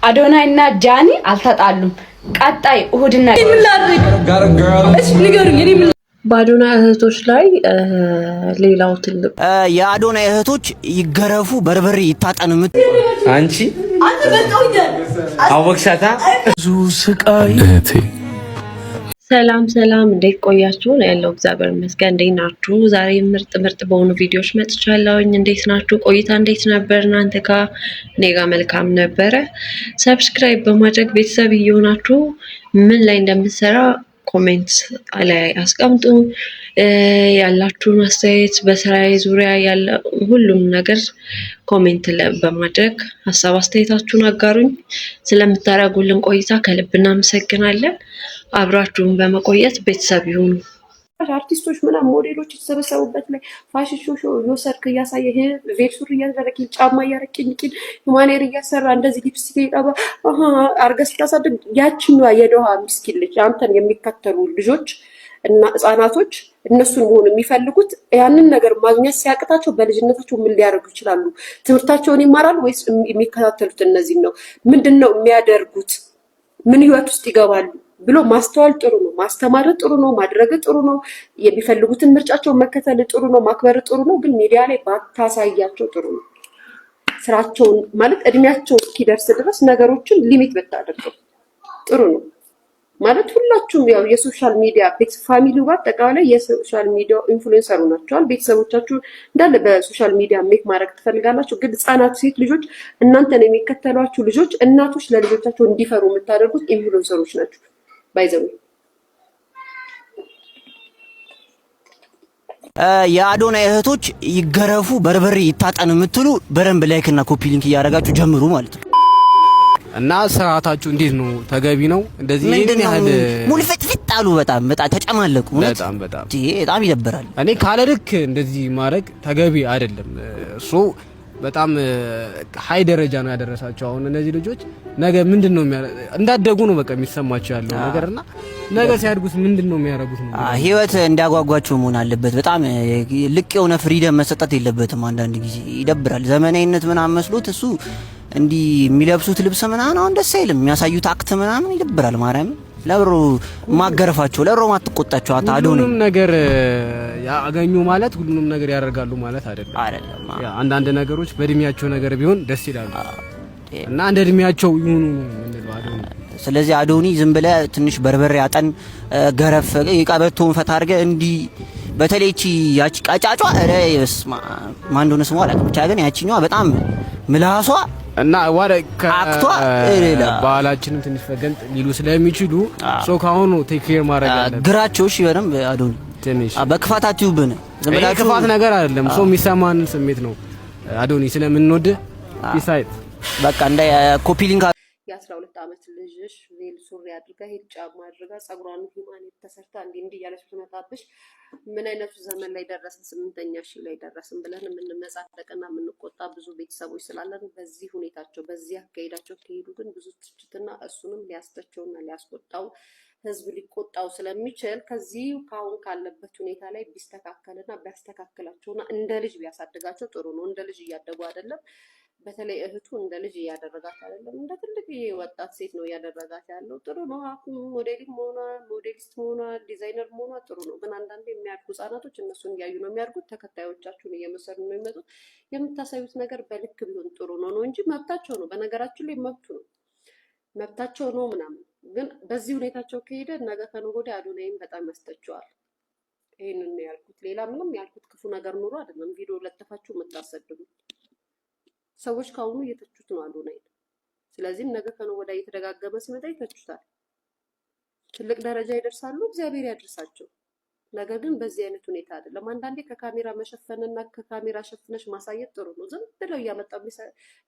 አዶናይና ጃኒ አልተጣሉም። ቀጣይ እሁድና እሺ ንገሩኝ። እኔ በአዶናይ እህቶች ላይ ሌላው ትልቅ የአዶናይ እህቶች ይገረፉ በርበሬ ይታጠኑ። አንቺ አወቅሻታ ብዙ ስቃይ እህቴ። ሰላም እንዴት ቆያችሁ? ያለው እግዚአብሔር ይመስገን። እንዴት ናችሁ? ዛሬ ምርጥ በሆኑ ቪዲዮዎች መጥቻለሁኝ። እንዴት ናችሁ? ቆይታ እንዴት ነበር? እናንተ ጋር እኔ ጋር መልካም ነበረ። ሰብስክራይብ በማድረግ ቤተሰብ እየሆናችሁ ምን ላይ እንደምትሰራ ኮሜንት ላይ አስቀምጡ። ያላችሁን አስተያየት በስራዬ ዙሪያ ያለ ሁሉም ነገር ኮሜንት በማድረግ ሀሳብ አስተያየታችሁን አጋሩኝ። ስለምታደርጉልን ቆይታ ከልብ እናመሰግናለን። አብራችሁን በመቆየት ቤተሰብ ይሁኑ። አርቲስቶች ምናምን ሞዴሎች የተሰበሰቡበት ላይ ፋሽን ሾው እየወሰድክ እያሳየ ቬል ሱሪ እያደረክ ጫማ እያረቅኝ ቂን ማኔር እያሰራ እንደዚህ ሊፕስቲክ ይቀባ አርገስ ታሳድግ ያቺኛዋ የደሃ ምስኪን ልጅ አንተን የሚከተሉ ልጆች እና ህጻናቶች እነሱን መሆን የሚፈልጉት ያንን ነገር ማግኘት ሲያቅታቸው በልጅነታቸው ምን ሊያደርጉ ይችላሉ? ትምህርታቸውን ይማራሉ ወይስ የሚከታተሉት እነዚህ ነው? ምንድነው የሚያደርጉት? ምን ህይወት ውስጥ ይገባሉ ብሎ ማስተዋል ጥሩ ነው። ማስተማር ጥሩ ነው። ማድረግ ጥሩ ነው። የሚፈልጉትን ምርጫቸውን መከተል ጥሩ ነው። ማክበር ጥሩ ነው። ግን ሚዲያ ላይ ባታሳያቸው ጥሩ ነው። ስራቸውን ማለት እድሜያቸው እስኪደርስ ድረስ ነገሮችን ሊሚት ብታደርገው ጥሩ ነው። ማለት ሁላችሁም ያው የሶሻል ሚዲያ ፋሚሊው በአጠቃላይ የሶሻል ሚዲያ ኢንፍሉዌንሰሩ ናቸዋል። ቤተሰቦቻችሁ እንዳለ በሶሻል ሚዲያ ሜክ ማድረግ ትፈልጋላችሁ። ግን ህጻናት ሴት ልጆች እናንተን የሚከተሏችሁ ልጆች እናቶች ለልጆቻቸው እንዲፈሩ የምታደርጉት ኢንፍሉዌንሰሮች ናቸው። ባይዘው የአዶናይ እህቶች ይገረፉ በርበሬ ይታጠኑ የምትሉ በደንብ ላይክ እና ኮፒ ሊንክ እያደረጋችሁ ጀምሩ ማለት ነው። እና ስርዓታችሁ እንዴት ነው? ተገቢ ነው? እንደዚህ ምን ያህል ሙሉ ፍጥፍጥ አሉ። በጣም ተጨማለቁ። በጣም ይደብራል። እኔ ካለ ልክ እንደዚህ ማድረግ ተገቢ አይደለም። በጣም ሃይ ደረጃ ነው ያደረሳቸው። አሁን እነዚህ ልጆች ነገ ምንድነው እንዳደጉ ነው በቃ የሚሰማቸው ያለው ነገርና ነገ ሲያድጉስ ምንድነው የሚያደርጉት ነው። ህይወት እንዲያጓጓቸው መሆን አለበት። በጣም ልቅ የሆነ ፍሪደም መሰጠት የለበትም። አንዳንድ ጊዜ ይደብራል። ዘመናዊነት ምናምን መስሎት እሱ እንዲህ የሚለብሱት ልብስ ምናምን አሁን ደስ አይልም። የሚያሳዩት አክት ምናምን ይደብራል። ማርያም ለብሮ ማገረፋቸው ለብሮ ማትቆጣቸው አዶናይ ሁሉንም ነገር ያገኙ ማለት ሁሉንም ነገር ያደርጋሉ ማለት አይደለም። አንዳንድ ነገሮች በእድሜያቸው ነገር ቢሆን ደስ ይላሉ እና እንደ እድሜያቸው ይሁኑ ምንለው አዶናይ። ስለዚህ አዶናይ ዝም ብለህ ትንሽ በርበሬ አጠን ገረፍ ይቃበቶን ፈታ አድርገህ እንዲህ በተለይ ያቺ ቀጫጯ ማን እንደሆነ ስሟ አላውቅም። ብቻ ግን ያቺኛዋ በጣም ምላሷ እና አክቷ ባህላችንን ትንሽ ፈገንጥ ሊሉ ስለሚችሉ ካሁኑ ቴክ ኬር ማድረግ አለበት። ግራቸው እሺ በደንብ አዶናይ ትንሽ በክፋታችሁ ብነ ዘመዳችሁ ክፋት ነገር አይደለም። የሚሰማን ስሜት ነው አዶናይ ስለምንወድ ዲሳይድ በቃ እንደ ኮፒ ሊንክ የ12 ዓመት ልጅሽ ቬል ሱሪ አድርጋ ሄድ ጫማ አድርጋ ጸጉሯን ሂማኔት ተሰርታ እንዲህ እያለች ብትመጣብሽ ምን አይነቱ ዘመን ላይ ደረስን? 8ኛ ሺህ ላይ ደረስን ብለን የምንመጻደቅና የምንቆጣ ብዙ ቤተሰቦች ስላለን በዚህ ሁኔታቸው በዚህ አካሄዳቸው ከሄዱ ግን ብዙ ትችትና እሱንም ሊያስተቸውና ሊያስቆጣው ህዝብ ሊቆጣው ስለሚችል ከዚህ ካሁን ካለበት ሁኔታ ላይ ቢስተካከልና ቢያስተካክላቸውና እንደ ልጅ ቢያሳድጋቸው ጥሩ ነው። እንደ ልጅ እያደጉ አይደለም። በተለይ እህቱ እንደ ልጅ እያደረጋት አይደለም፣ እንደ ትልቅ ወጣት ሴት ነው እያደረጋት ያለው። ጥሩ ነው። ሞዴሊስት መሆኗ ዲዛይነር መሆኗ ጥሩ ነው። ግን አንዳንዴ የሚያድጉ ህጻናቶች እነሱን እያዩ ነው የሚያድጉት። ተከታዮቻችሁን እየመሰሉ ነው የሚመጡት። የምታሳዩት ነገር በልክ ቢሆን ጥሩ ነው እንጂ መብታቸው ነው። በነገራችን ላይ መብታቸው ነው ምናምን። ግን በዚህ ሁኔታቸው ከሄደ ነገ ከነገ ወዲያ አዶናይም በጣም ያስተቸዋል። ይሄንን ነው ያልኩት። ሌላ ምንም ያልኩት ክፉ ነገር ኑሮ አይደለም። ቪዲዮ ለጥፋችሁ የምታሰድቡ ሰዎች ካሁኑ እየተቹት ነው አዶናይ። ስለዚህም ነገ ከነገ ወዲያ እየተደጋገመ ሲመጣ ይተቹታል። ትልቅ ደረጃ ይደርሳሉ፣ እግዚአብሔር ያድርሳቸው። ነገር ግን በዚህ አይነት ሁኔታ አይደለም። አንዳንዴ ከካሜራ መሸፈንና ከካሜራ ሸፍነሽ ማሳየት ጥሩ ነው። ዝም ብለው እያመጣ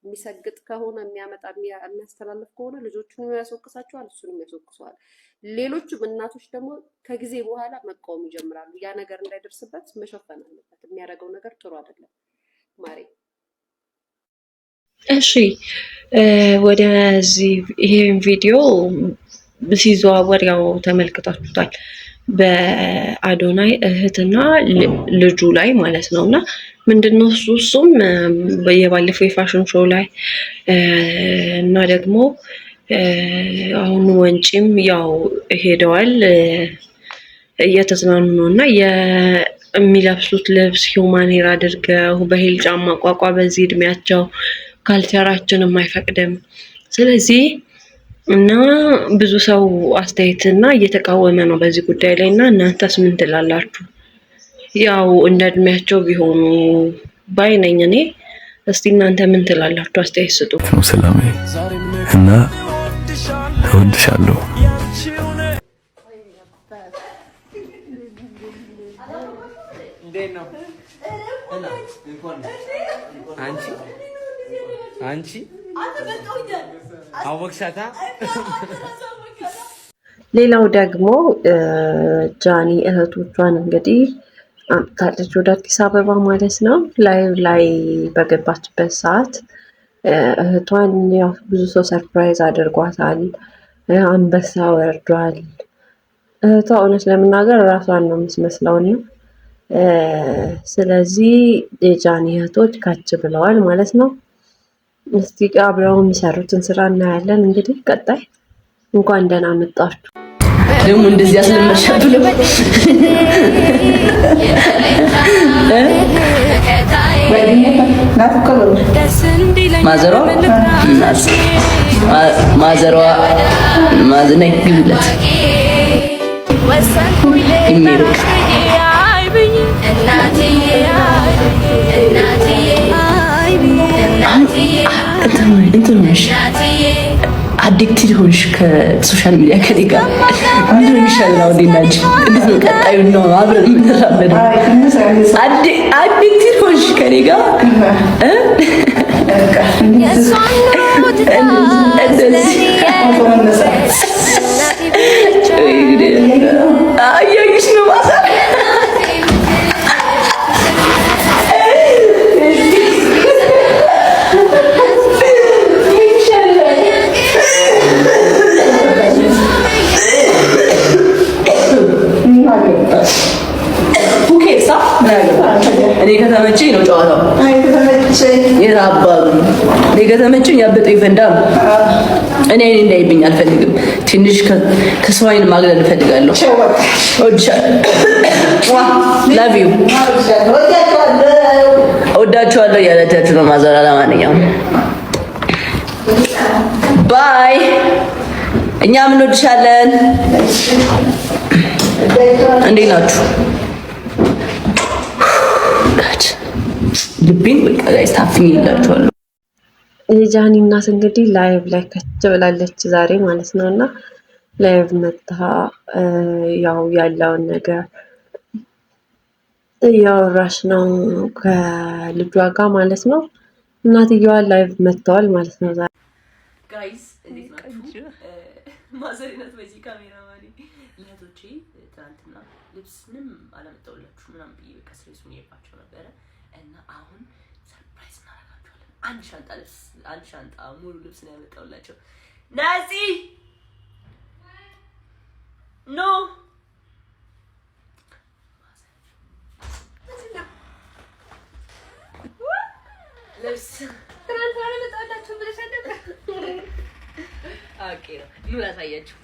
የሚሰግጥ ከሆነ የሚያስተላልፍ ከሆነ ልጆቹን ያስወቅሳቸዋል፣ እሱንም ያስወቅሰዋል። ሌሎችም እናቶች ደግሞ ከጊዜ በኋላ መቃወም ይጀምራሉ። ያ ነገር እንዳይደርስበት መሸፈን አለበት። የሚያደርገው ነገር ጥሩ አይደለም ማሬ። እሺ ወደዚህ ይሄን ቪዲዮ ሲዘዋወር ያው ተመልክታችሁታል። በአዶናይ እህትና ልጁ ላይ ማለት ነውና ምንድነው እሱም የባለፈው የፋሽን ሾው ላይ እና ደግሞ አሁን ወንጪም ያው ሄደዋል እየተዝናኑ ነውና የሚለብሱት ልብስ ሂውማን ሄር አድርገው በሂል ጫማ ቋቋ በዚህ እድሜያቸው ካልቸራችንም አይፈቅድም። ስለዚህ እና ብዙ ሰው አስተያየትና እየተቃወመ ነው በዚህ ጉዳይ ላይ እና እናንተስ ምን ትላላችሁ? ያው እንደ እድሜያቸው ቢሆኑ ባይነኝ እኔ። እስቲ እናንተ ምን ትላላችሁ? አስተያየት ስጡ። ሰላም እና እወድሻለሁ። አንቺ አወቅሻታ። ሌላው ደግሞ ጃኒ እህቶቿን እንግዲህ አምጥታለች ወደ አዲስ አበባ ማለት ነው። ላይቭ ላይ በገባችበት ሰዓት እህቷን ያው ብዙ ሰው ሰርፕራይዝ አድርጓታል። አንበሳ ወርዷል። እህቷ እውነት ለመናገር ራሷን ነው የምትመስለውና ስለዚህ የጃኒ እህቶች ካች ብለዋል ማለት ነው። እስቲ አብረው የሚሰሩትን ስራ እናያለን። እንግዲህ ቀጣይ እንኳን ደህና መጣችሁ። ደግሞ እንደዚህ ያስለመሻብሉ ማዘሯ ማዝነኝ ግብለት ይሚሩክ እንትን ነሽ አዲክትድ ሆንሽ ከሶሻል ሚዲያ ከኔ ጋር ምንድን ነው የሚሻለው? እንዴት እንዴት ነው ቀጣዩ ነው አብረን የምንራመደው? አዲክትድ ሆንሽ ከኔ ጋር አያይሽ ነው ማሳ እኔ ከተመቸኝ ነው ጨዋታው። የራባሉ እኔ ከተመቸኝ ያበጠው ይፈንዳ። እኔ እንዳይብኝ አልፈልግም። ትንሽ ከሰው አይን ማግለል እፈልጋለሁ። ላቭ ዩ እወዳችኋለሁ እያለቻችሁ ነው ማዘር። ለማንኛውም ባይ። እኛም እንወድሻለን። እንዴት ናችሁ? ልቤን በቃ ጋይስ ታፍኝ ይላችኋለሁ። የጃኒ እናት እንግዲህ ላይቭ ላይ ከች ብላለች ዛሬ ማለት ነውና ላይቭ መጣ ያው ያለውን ነገር እያወራሽ ነው ከልጇ ጋር ማለት ነው። እናትየዋ ላይቭ መጥተዋል ማለት ነው ዛሬ ጋይስ። እንዴት ናችሁ? ማዘሪነት በዚህ ካሜራ ማለት ለቶቼ ትናንትና ልብስ ምንም አላመጣሁላችሁ ምናምን ብዬ በቃ ስሬሱን ይባቸው ነበረ እና አሁን ሰርፕራይዝ እናደርጋቸዋለን። አንድ ሻንጣ ሙሉ ልብስ ነው ያመጣሁላቸው። ናዚ ኖ ልብስ ትናንትና አላመጣሁላችሁ ብለሽ ነበር። ኦኬ ነው ኑ ላሳያችሁ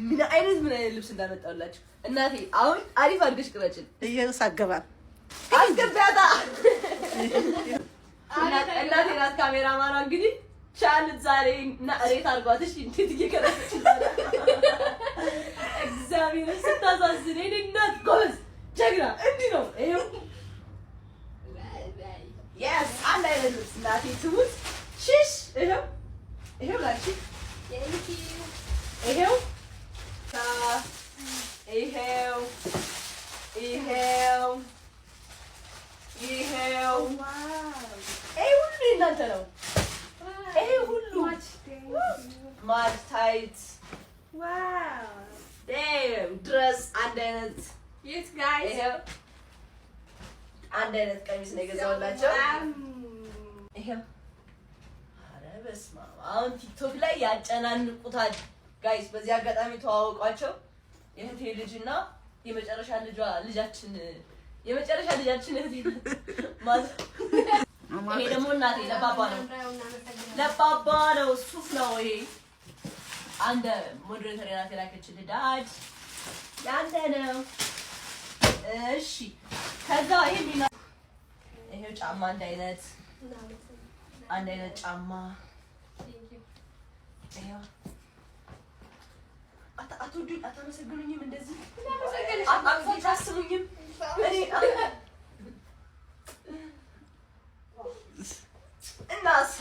ምን አይነት ልብስ እንዳመጣሁላችሁ። እናቴ አሁን አሪፍ አድርገሽ ቅረጭን። እየሳገባ አስገባታ እናቴ ናት ካሜራማኗ። እንግዲህ ቻልት ዛሬ እና እሬት አድርጓት። እሺ እንዴት እየቀረጸች እንዳለ እግዚአብሔር ስታሳዝን እኔ እናት ጎበዝ ጀግና እንዲህ ነው። ይሄው yes አንድ አይነት ልብስ እናቴ ትሙት ሽሽ ይሄው ላቺ ይሄው ሁሉ እናንተ ነው። ይሄ ሁሉ ማች ታይት ድረስ አንድ አይነት አንድ አይነት ቀሚስ ነው የገዛሁላቸው። ይሄው ኧረ በስመ አብ አሁን ቲክቶክ ላይ ያጨናንቁታል ጋይስ። በዚህ አጋጣሚ ተዋወቋቸው። የእህቴ ልጅና የመጨረሻ ልጃችን እህቴ ናት። ይሄ ደግሞ እናቴ ለባባ ነው ሱፍ ነው ይሄ አንድ ሞዴሬተር ናት የላከችልህ ዳድ ያንተ ነው። እሺ ከዛ ይሄው ጫማ አንድ አይነት ጫማ ይሄው አታመሰግኑኝም? እንደዚህ አታስቡኝም? እናሳ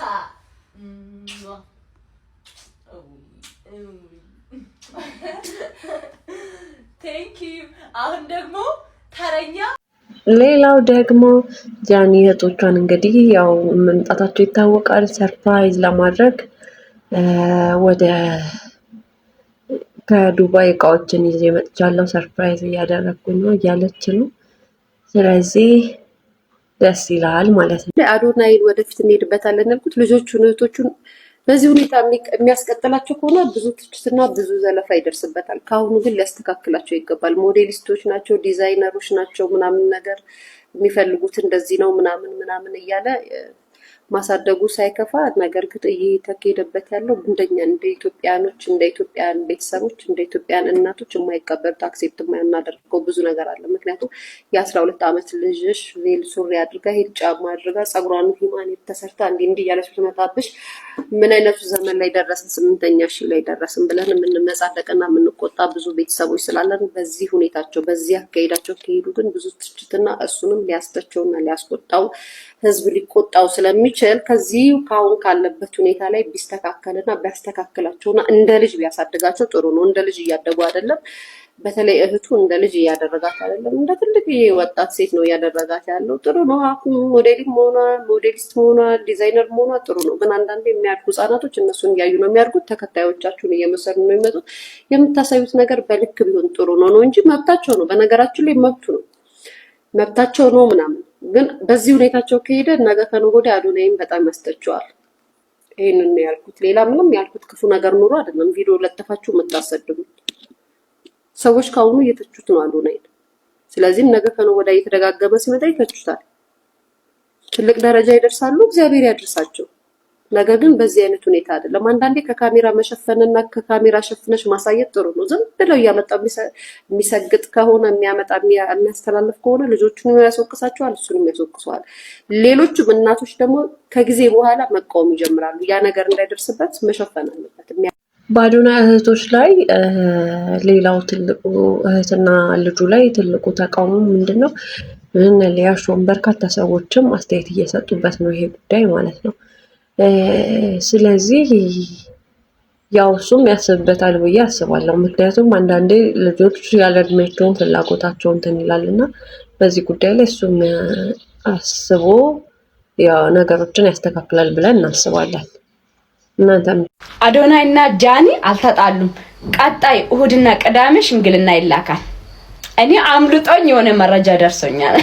ቴንክ ዩ። አሁን ደግሞ ተረኛ ሌላው ደግሞ ጃኒ እህቶቿን እንግዲህ ያው መምጣታቸው ይታወቃል። ሰርፕራይዝ ለማድረግ ወደ ከዱባይ እቃዎችን ይዤ መጥቻለሁ፣ ሰርፕራይዝ እያደረኩኝ ነው እያለች ነው። ስለዚህ ደስ ይላል ማለት ነው። አዶናይን ወደፊት እንሄድበታለን ያልኩት ልጆቹን እህቶቹን በዚህ ሁኔታ የሚያስቀጥላቸው ከሆነ ብዙ ትችትና ብዙ ዘለፋ ይደርስበታል። ከአሁኑ ግን ሊያስተካክላቸው ይገባል። ሞዴሊስቶች ናቸው፣ ዲዛይነሮች ናቸው፣ ምናምን ነገር የሚፈልጉት እንደዚህ ነው ምናምን እያለ ማሳደጉ ሳይከፋ፣ ነገር ግን እየተካሄደበት ያለው እንደኛ እንደ ኢትዮጵያኖች እንደ ኢትዮጵያን ቤተሰቦች እንደ ኢትዮጵያን እናቶች የማይቀበሉት አክሴፕት የማናደርገው ብዙ ነገር አለ። ምክንያቱም የ12 ዓመት ልጅሽ ቬል ሱሪ አድርጋ ሂል ጫማ አድርጋ ጸጉሯን ሂማን ተሰርታ እንዲህ እያለች ብትመጣብሽ ምን አይነቱ ዘመን ላይ ደረስን? 8ኛ ሺህ ላይ ደረስን ብለን የምንመጻደቅና የምንቆጣ ብዙ ቤተሰቦች ስላለን በዚህ ሁኔታቸው በዚህ አካሄዳቸው ከሄዱ ግን ብዙ ትችትና እሱንም ሊያስተቸውና ሊያስቆጣው ህዝብ ሊቆጣው ስለሚችል ከዚህ ካሁን ካለበት ሁኔታ ላይ ቢስተካከልና ቢያስተካክላቸውና እንደ ልጅ ቢያሳድጋቸው ጥሩ ነው። እንደ ልጅ እያደጉ አይደለም። በተለይ እህቱ እንደ ልጅ እያደረጋት አይደለም፣ እንደ ትልቅ ወጣት ሴት ነው እያደረጋት ያለው። ጥሩ ነው። ሞዴሊስት መሆኗ ዲዛይነር መሆኗ ጥሩ ነው። ግን አንዳንዴ የሚያድጉ ህጻናቶች እነሱን እያዩ ነው የሚያድጉት። ተከታዮቻችሁን እየመሰሉ ነው የሚመጡት። የምታሳዩት ነገር በልክ ቢሆን ጥሩ ነው እንጂ መብታቸው ነው። በነገራችን ላይ መብታቸው ነው ምናምን። ግን በዚህ ሁኔታቸው ከሄደ ነገ ከነገ ወዲያ አዶናይም በጣም ያስተቸዋል። ይሄንን ነው ያልኩት። ሌላ ምንም ያልኩት ክፉ ነገር ኑሮ አይደለም። ቪዲዮ ለጥፋችሁ የምታሰድቡት ሰዎች ካሁኑ እየተቹት ነው አዶናይን። ስለዚህም ነገ ከነገ ወዲያ እየተደጋገመ ሲመጣ ይተቹታል። ትልቅ ደረጃ ይደርሳሉ፣ እግዚአብሔር ያድርሳቸው። ነገ ግን በዚህ አይነት ሁኔታ አይደለም። አንዳንዴ ከካሜራ መሸፈንና ከካሜራ ሸፍነሽ ማሳየት ጥሩ ነው። ዝም ብለው እያመጣ የሚሰግጥ ከሆነ የሚያስተላልፍ ከሆነ ልጆቹን ያስወቅሳቸዋል፣ እሱንም ያስወቅሰዋል። ሌሎቹም እናቶች ደግሞ ከጊዜ በኋላ መቃወም ይጀምራሉ። ያ ነገር እንዳይደርስበት መሸፈን አለበት። በአዶናይ እህቶች ላይ ሌላው ትልቁ እህትና ልጁ ላይ ትልቁ ተቃውሞ ምንድን ነው? ሊያሾም በርካታ ሰዎችም አስተያየት እየሰጡበት ነው ይሄ ጉዳይ ማለት ነው። ስለዚህ ያው እሱም ያስብበታል ብዬ አስባለሁ። ምክንያቱም አንዳንዴ ልጆች ያለ እድሜያቸውን ፍላጎታቸውን እንትን ይላልና በዚህ ጉዳይ ላይ እሱም አስቦ ያው ነገሮችን ያስተካክላል ብለን እናስባለን። እናንተም አዶናይ እና ጃኒ አልተጣሉም። ቀጣይ እሁድና ቅዳሜ ሽምግልና ይላካል። እኔ አምልጦኝ የሆነ መረጃ ደርሶኛል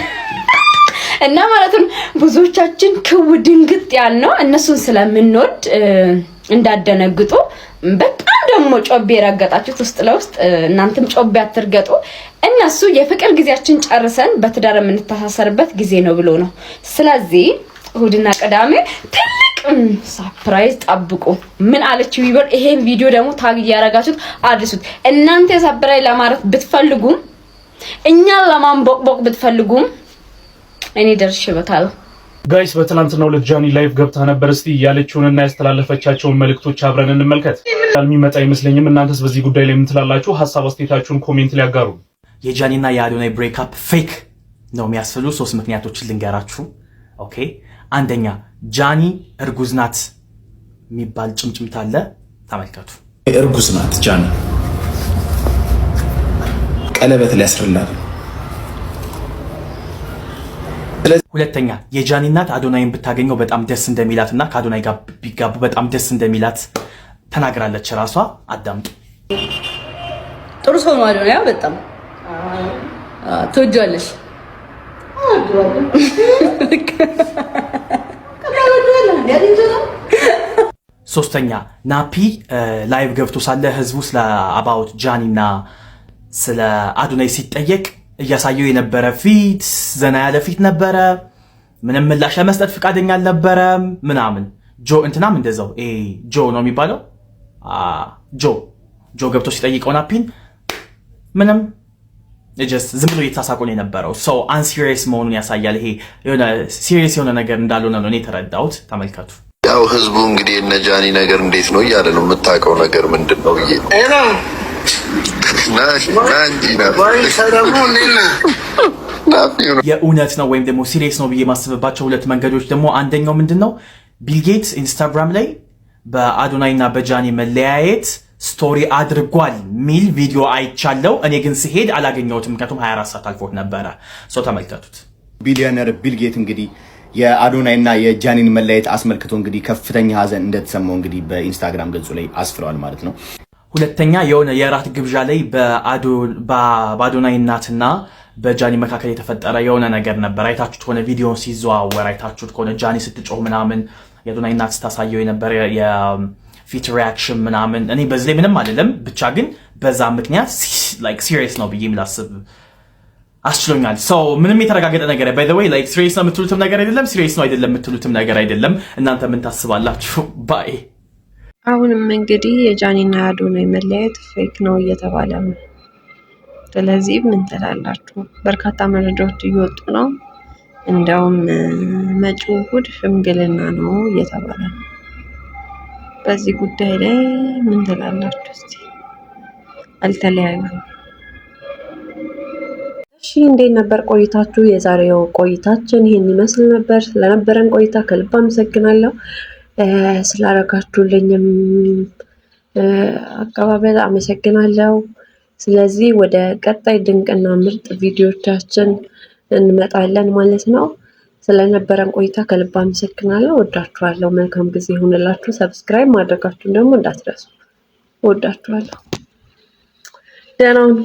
እና ማለት ነው ብዙዎቻችን ክው ድንግጥ ያልነው እነሱን ስለምንወድ እንዳደነግጡ። በጣም ደግሞ ጮቤ ረገጣችሁት ውስጥ ለውስጥ። እናንተም ጮቤ አትርገጡ። እነሱ የፍቅር ጊዜያችን ጨርሰን በትዳር የምንተሳሰርበት ጊዜ ነው ብሎ ነው። ስለዚህ እሁድና ቅዳሜ ትልቅ ሰርፕራይዝ ጠብቁ። ምን አለችው ይበል። ይሄን ቪዲዮ ደግሞ ታግ ያረጋችሁት አድርሱት። እናንተ ሰርፕራይዝ ለማረት ብትፈልጉም እኛን ለማንቦቅቦቅ ብትፈልጉም እኔ ደርሼበታለሁ። ጋይስ በትናንትናው ዕለት ጃኒ ላይቭ ገብታ ነበር። እስቲ ያለችውንና ያስተላለፈቻቸውን መልእክቶች አብረን እንመልከት። የሚመጣ አይመስለኝም። እናንተስ በዚህ ጉዳይ ላይ ምን ትላላችሁ? ሐሳብ አስተያየታችሁን ኮሜንት ላይ ያጋሩ። የጃኒና የአዶናይ ብሬክአፕ ፌክ ነው የሚያስብሉ 3 ምክንያቶችን ልንገራችሁ። ኦኬ፣ አንደኛ ጃኒ እርጉዝ ናት የሚባል ጭምጭምታ አለ። ተመልከቱ። እርጉዝ ናት ጃኒ፣ ቀለበት ሊያስርላት። ሁለተኛ የጃኒ እናት አዶናይን ብታገኘው በጣም ደስ እንደሚላትና ከአዶናይ ጋር ቢጋቡ በጣም ደስ እንደሚላት ተናግራለች ራሷ። አዳምጡ። ጥሩ ሰው ነው አዶናይ። በጣም ትወጂዋለሽ። ሶስተኛ ናፒ ላይቭ ገብቶ ሳለ ህዝቡ ስለ አባውት ጃኒና ስለ አዶናይ ሲጠየቅ እያሳየው የነበረ ፊት ዘና ያለ ፊት ነበረ። ምንም ምላሽ ለመስጠት ፍቃደኛ አልነበረም ምናምን። ጆ እንትናም እንደዛው ጆ ነው የሚባለው ጆ ገብቶ ሲጠይቀው ናፒን ምንም ዝም ብሎ እየተሳሳቁ ነው የነበረው። ሰው አንሲሪየስ መሆኑን ያሳያል። ይሄ የሆነ ሲሪየስ የሆነ ነገር እንዳልሆነ ነው እኔ የተረዳሁት። ተመልከቱ። ያው ህዝቡ እንግዲህ እነ ጃኒ ነገር እንዴት ነው እያለ ነው። የምታውቀው ነገር ምንድን ነው ብዬ ነው የእውነት ነው ወይም ደግሞ ሲሪየስ ነው ብዬ ማስብባቸው ሁለት መንገዶች ደግሞ አንደኛው ምንድን ነው ቢልጌት ኢንስታግራም ላይ በአዶናይ እና በጃኒ መለያየት ስቶሪ አድርጓል ሚል ቪዲዮ አይቻለው። እኔ ግን ሲሄድ አላገኘሁትም፣ ምክንያቱም 24 ሰዓት አልፎት ነበረ። ሰው ተመልከቱት። ቢሊዮነር ቢልጌት እንግዲህ የአዶናይና የጃኒን መለያየት አስመልክቶ እንግዲህ ከፍተኛ ሀዘን እንደተሰማው እንግዲህ በኢንስታግራም ገጹ ላይ አስፍረዋል ማለት ነው። ሁለተኛ የሆነ የራት ግብዣ ላይ በአዶናይ እናትና በጃኒ መካከል የተፈጠረ የሆነ ነገር ነበር። አይታችሁት ከሆነ ቪዲዮን ሲዘዋወር አይታችሁት ከሆነ ጃኒ ስትጮህ ምናምን የአዶናይ እናት ስታሳየው የነበረ የፊት ሪያክሽን ምናምን እኔ በዚህ ላይ ምንም አይደለም፣ ብቻ ግን በዛ ምክንያት ላይክ ሲሪየስ ነው ብዬ ምላስብ አስችሎኛል። ሰው ምንም የተረጋገጠ ነገር ባይ ዘ ዌይ ላይክ ሲሪየስ ነው የምትሉትም ነገር አይደለም፣ ሲሪየስ ነው አይደለም የምትሉትም ነገር አይደለም። እናንተ ምን ታስባላችሁ? ባይ አሁንም እንግዲህ የጃኒና የአዶናይ መለያየት ፌክ ነው እየተባለ ነው። ስለዚህ ምን ትላላችሁ? በርካታ መረጃዎች እየወጡ ነው። እንደውም መጪው እሑድ ሽምግልና ነው እየተባለ ነው። በዚህ ጉዳይ ላይ ምን ትላላችሁ? እስቲ አልተለያዩም። እሺ እንዴት ነበር ቆይታችሁ? የዛሬው ቆይታችን ይሄን ይመስል ነበር። ስለነበረን ቆይታ ከልብ አመሰግናለሁ። ስላደረጋችሁልኝም አቀባበል አመሰግናለሁ። ስለዚህ ወደ ቀጣይ ድንቅና ምርጥ ቪዲዮቻችን እንመጣለን ማለት ነው። ስለነበረን ቆይታ ከልብ አመሰግናለሁ። ወዳችኋለሁ። መልካም ጊዜ ይሁንላችሁ። ሰብስክራይብ ማድረጋችሁን ደግሞ እንዳትረሱ። ወዳችኋለሁ። ደህና ሁኑ።